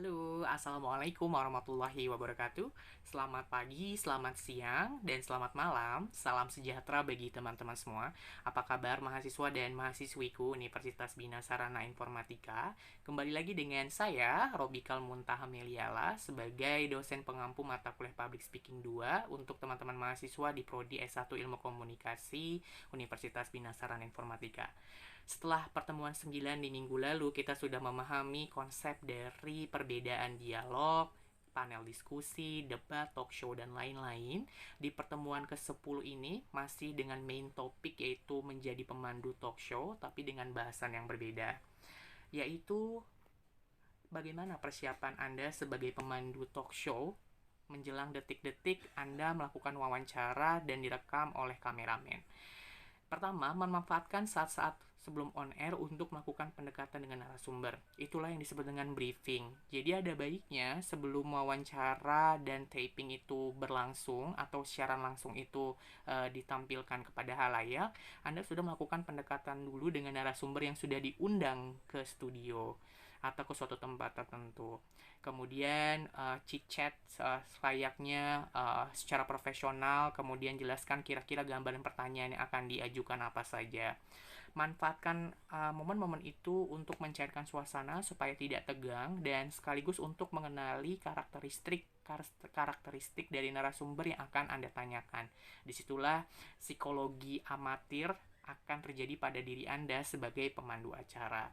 Halo, Assalamualaikum warahmatullahi wabarakatuh. Selamat pagi, selamat siang, dan selamat malam. Salam sejahtera bagi teman-teman semua. Apa kabar mahasiswa dan mahasiswiku Universitas Bina Sarana Informatika? Kembali lagi dengan saya, Robikal Muntaha Meliala, sebagai dosen pengampu mata kuliah Public Speaking 2 untuk teman-teman mahasiswa di Prodi S1 Ilmu Komunikasi Universitas Bina Sarana Informatika. Setelah pertemuan 9 di minggu lalu, kita sudah memahami konsep dari perbedaan dialog, panel diskusi, debat, talk show, dan lain-lain. Di pertemuan ke-10 ini masih dengan main topik yaitu menjadi pemandu talk show, tapi dengan bahasan yang berbeda, yaitu bagaimana persiapan Anda sebagai pemandu talk show menjelang detik-detik Anda melakukan wawancara dan direkam oleh kameramen. Pertama, memanfaatkan saat-saat sebelum on air untuk melakukan pendekatan dengan narasumber. Itulah yang disebut dengan briefing. Jadi ada baiknya sebelum wawancara dan taping itu berlangsung atau siaran langsung itu ditampilkan kepada halayak, Anda sudah melakukan pendekatan dulu dengan narasumber yang sudah diundang ke studio atau ke suatu tempat tertentu. Kemudian chit chat layaknya secara profesional, kemudian jelaskan kira-kira gambaran pertanyaan yang akan diajukan apa saja. Manfaatkan momen-momen itu untuk mencairkan suasana supaya tidak tegang dan sekaligus untuk mengenali karakteristik dari narasumber yang akan Anda tanyakan. Disitulah psikologi amatir akan terjadi pada diri Anda sebagai pemandu acara.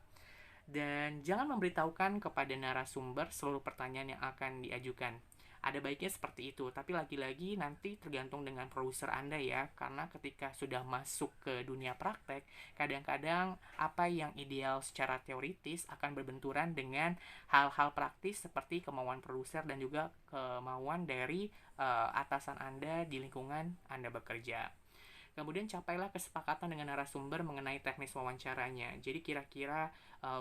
Dan jangan memberitahukan kepada narasumber seluruh pertanyaan yang akan diajukan. Ada baiknya seperti itu, tapi lagi-lagi nanti tergantung dengan produser Anda ya, karena ketika sudah masuk ke dunia praktek, kadang-kadang apa yang ideal secara teoritis akan berbenturan dengan hal-hal praktis seperti kemauan produser dan juga kemauan dari atasan Anda di lingkungan Anda bekerja. Kemudian capailah kesepakatan dengan narasumber mengenai teknis wawancaranya. Jadi kira-kira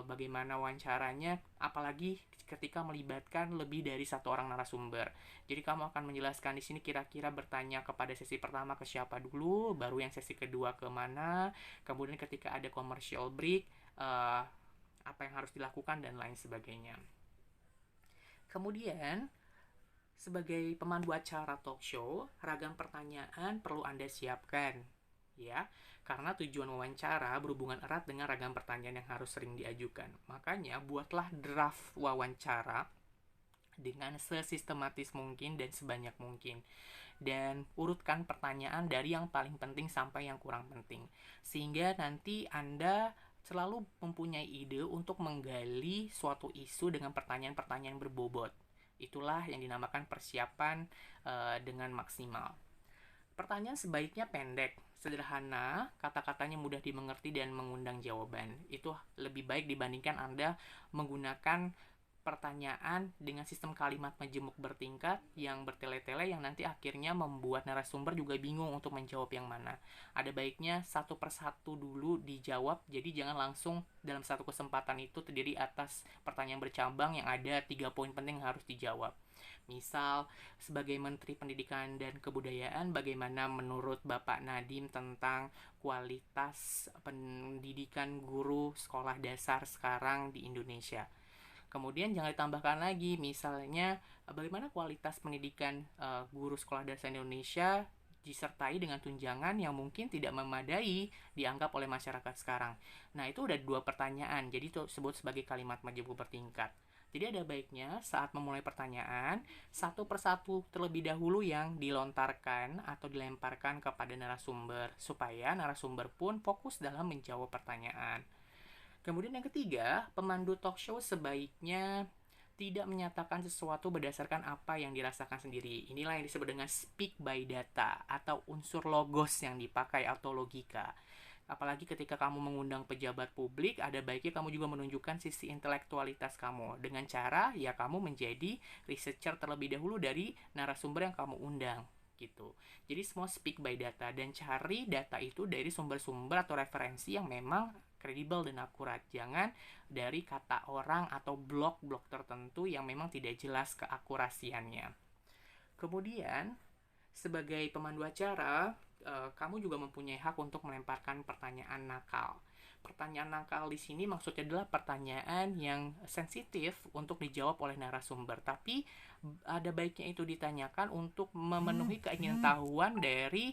bagaimana wawancaranya, apalagi ketika melibatkan lebih dari satu orang narasumber. Jadi kamu akan menjelaskan di sini kira-kira bertanya kepada sesi pertama ke siapa dulu, baru yang sesi kedua ke mana, kemudian ketika ada commercial break, apa yang harus dilakukan dan lain sebagainya. Kemudian sebagai pemandu acara talk show, ragam pertanyaan perlu Anda siapkan, ya, karena tujuan wawancara berhubungan erat dengan ragam pertanyaan yang harus sering diajukan. Makanya, buatlah draft wawancara dengan sesistematis mungkin dan sebanyak mungkin. Dan urutkan pertanyaan dari yang paling penting sampai yang kurang penting. Sehingga nanti Anda selalu mempunyai ide untuk menggali suatu isu dengan pertanyaan-pertanyaan berbobot. Itulah yang dinamakan persiapan dengan maksimal. Pertanyaan sebaiknya pendek, sederhana, kata-katanya mudah dimengerti dan mengundang jawaban. Itu lebih baik dibandingkan Anda menggunakan pertanyaan dengan sistem kalimat majemuk bertingkat yang bertele-tele yang nanti akhirnya membuat narasumber juga bingung untuk menjawab yang mana. Ada baiknya satu persatu dulu dijawab, jadi jangan langsung dalam satu kesempatan itu terdiri atas pertanyaan bercabang yang ada 3 poin penting yang harus dijawab. Misal, sebagai Menteri Pendidikan dan Kebudayaan, bagaimana menurut Bapak Nadiem tentang kualitas pendidikan guru sekolah dasar sekarang di Indonesia? Kemudian jangan ditambahkan lagi, misalnya bagaimana kualitas pendidikan guru sekolah dasar Indonesia disertai dengan tunjangan yang mungkin tidak memadai dianggap oleh masyarakat sekarang. Nah, itu udah 2 pertanyaan, jadi itu disebut sebagai kalimat majemuk bertingkat. Jadi ada baiknya saat memulai pertanyaan, satu persatu terlebih dahulu yang dilontarkan atau dilemparkan kepada narasumber, supaya narasumber pun fokus dalam menjawab pertanyaan. Kemudian yang ketiga, pemandu talk show sebaiknya tidak menyatakan sesuatu berdasarkan apa yang dirasakan sendiri. Inilah yang disebut dengan speak by data atau unsur logos yang dipakai atau logika. Apalagi ketika kamu mengundang pejabat publik, ada baiknya kamu juga menunjukkan sisi intelektualitas kamu. Dengan cara, ya kamu menjadi researcher terlebih dahulu dari narasumber yang kamu undang gitu. Jadi semua speak by data dan cari data itu dari sumber-sumber atau referensi yang memang kredibel dan akurat. Jangan dari kata orang atau blog-blog tertentu yang memang tidak jelas keakurasiannya. Kemudian, sebagai pemandu acara, kamu juga mempunyai hak untuk melemparkan pertanyaan nakal. pertanyaan nakal di sini maksudnya adalah pertanyaan yang sensitif untuk dijawab oleh narasumber. Tapi ada baiknya itu ditanyakan untuk memenuhi keinginan tahuan dari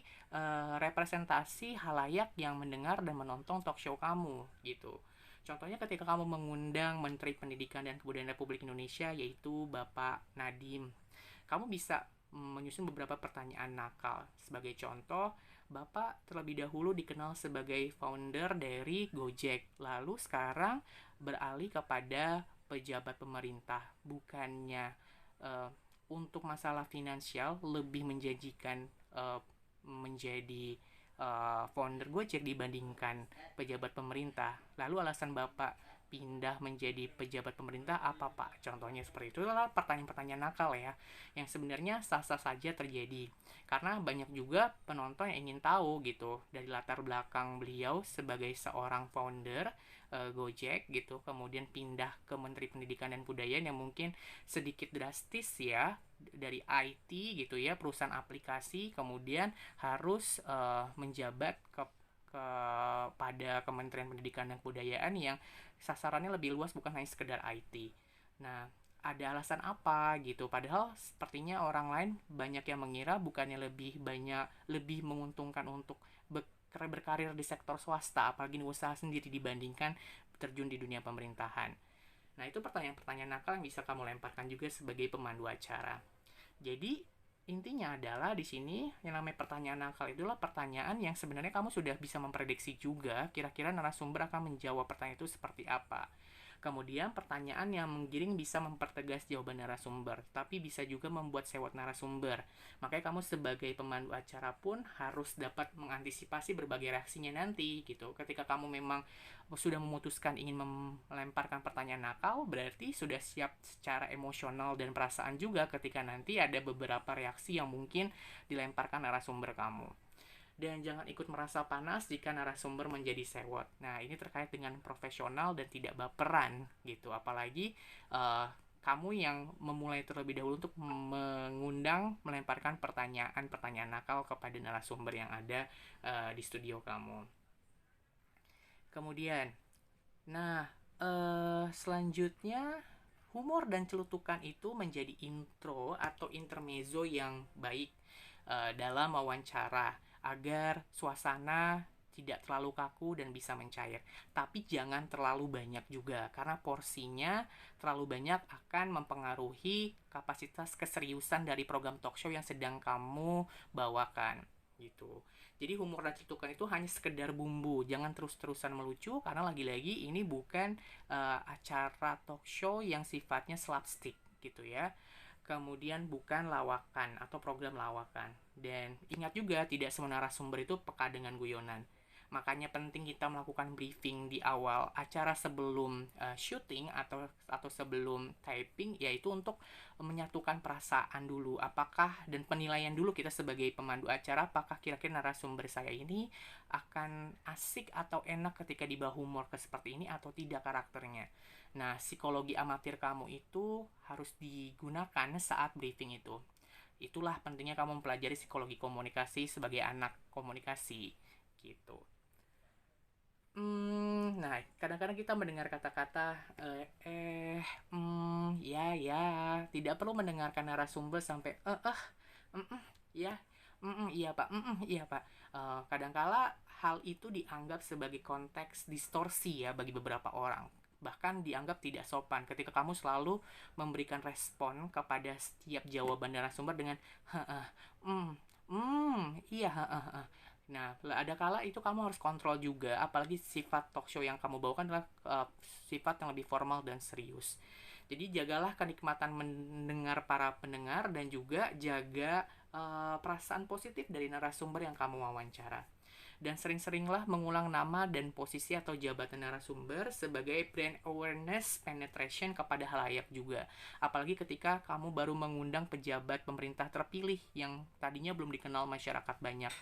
representasi halayak yang mendengar dan menonton talk show kamu gitu. Contohnya ketika kamu mengundang Menteri Pendidikan dan Kebudayaan Republik Indonesia yaitu Bapak Nadiem, kamu bisa menyusun beberapa pertanyaan nakal. Sebagai contoh, Bapak terlebih dahulu dikenal sebagai founder dari Gojek, lalu sekarang beralih kepada pejabat pemerintah. Bukannya untuk masalah finansial lebih menjanjikan menjadi founder Gojek dibandingkan pejabat pemerintah. Lalu alasan Bapak pindah menjadi pejabat pemerintah apa Pak? Contohnya seperti itu adalah pertanyaan-pertanyaan nakal ya, yang sebenarnya sah-sah saja terjadi. Karena banyak juga penonton yang ingin tahu gitu dari latar belakang beliau sebagai seorang founder Gojek gitu, kemudian pindah ke Menteri Pendidikan dan Kebudayaan yang mungkin sedikit drastis ya, dari IT gitu ya, perusahaan aplikasi, kemudian harus menjabat pada Kementerian Pendidikan dan Kebudayaan yang sasarannya lebih luas, bukan hanya sekedar IT. Nah, ada alasan apa gitu? Padahal sepertinya orang lain banyak yang mengira bukannya lebih menguntungkan untuk berkarir di sektor swasta, apalagi di usaha sendiri dibandingkan terjun di dunia pemerintahan. Nah, itu pertanyaan-pertanyaan nakal yang bisa kamu lemparkan juga sebagai pemandu acara. Jadi, intinya adalah di sini yang namanya pertanyaan nakal itulah pertanyaan yang sebenarnya kamu sudah bisa memprediksi juga kira-kira narasumber akan menjawab pertanyaan itu seperti apa. Kemudian pertanyaan yang menggiring bisa mempertegas jawaban narasumber, tapi bisa juga membuat sewot narasumber. Makanya kamu sebagai pemandu acara pun harus dapat mengantisipasi berbagai reaksinya nanti gitu. Ketika kamu memang sudah memutuskan ingin melemparkan pertanyaan nakal, berarti sudah siap secara emosional dan perasaan juga ketika nanti ada beberapa reaksi yang mungkin dilemparkan narasumber kamu. Dan jangan ikut merasa panas jika narasumber menjadi sewot. Nah, ini terkait dengan profesional dan tidak baperan gitu. Apalagi kamu yang memulai terlebih dahulu untuk melemparkan pertanyaan-pertanyaan nakal kepada narasumber yang ada di studio kamu. Kemudian, nah selanjutnya humor dan celutukan itu menjadi intro atau intermezzo yang baik dalam wawancara agar suasana tidak terlalu kaku dan bisa mencair. Tapi jangan terlalu banyak juga, karena porsinya terlalu banyak akan mempengaruhi kapasitas keseriusan dari program talk show yang sedang kamu bawakan gitu. Jadi humor dan cetukan itu hanya sekedar bumbu, jangan terus-terusan melucu karena lagi-lagi ini bukan acara talk show yang sifatnya slapstick gitu ya. Kemudian bukan lawakan atau program lawakan. Dan ingat juga tidak semua narasumber itu peka dengan guyonan. Makanya penting kita melakukan briefing di awal acara sebelum syuting atau sebelum typing, yaitu untuk menyatukan perasaan dulu. Apakah dan penilaian dulu kita sebagai pemandu acara, apakah kira-kira narasumber saya ini akan asik atau enak ketika dibawa humor ke seperti ini atau tidak karakternya. Nah, psikologi amatir kamu itu harus digunakan saat briefing itu. Itulah pentingnya kamu mempelajari psikologi komunikasi sebagai anak komunikasi gitu. Nah, kadang-kadang kita mendengar kata-kata ya, tidak perlu mendengarkan narasumber sampai ya, iya pak, iya pak. Kadangkala hal itu dianggap sebagai konteks distorsi ya bagi beberapa orang. Bahkan dianggap tidak sopan ketika kamu selalu memberikan respon kepada setiap jawaban narasumber dengan iya. Nah, ada kala itu kamu harus kontrol juga, apalagi sifat talk show yang kamu bawakan adalah sifat yang lebih formal dan serius. Jadi jagalah kenikmatan mendengar para pendengar dan juga jaga perasaan positif dari narasumber yang kamu wawancara. Dan sering-seringlah mengulang nama dan posisi atau jabatan narasumber sebagai brand awareness penetration kepada halayak juga. Apalagi ketika kamu baru mengundang pejabat pemerintah terpilih yang tadinya belum dikenal masyarakat banyak.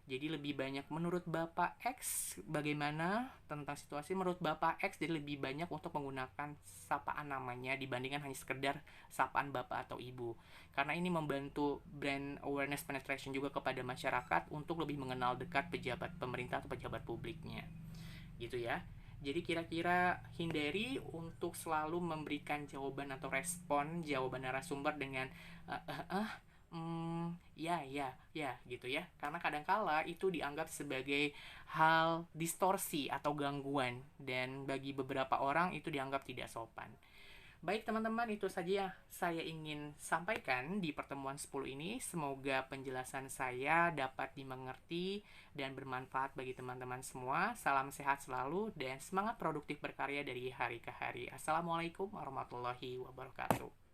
Jadi lebih banyak menurut Bapak X bagaimana tentang situasi menurut Bapak X, jadi lebih banyak untuk menggunakan sapaan namanya dibandingkan hanya sekedar sapaan Bapak atau Ibu. Karena ini membantu brand awareness penetration juga kepada masyarakat untuk lebih mengenal dekat pejabat pemerintah atau pejabat publiknya. Gitu ya. Jadi kira-kira hindari untuk selalu memberikan jawaban atau respon jawaban narasumber dengan ya gitu ya. Karena kadangkala itu dianggap sebagai hal distorsi atau gangguan dan bagi beberapa orang itu dianggap tidak sopan. Baik teman-teman, itu saja yang saya ingin sampaikan di pertemuan 10 ini. Semoga penjelasan saya dapat dimengerti dan bermanfaat bagi teman-teman semua. Salam sehat selalu dan semangat produktif berkarya dari hari ke hari. Assalamualaikum warahmatullahi wabarakatuh.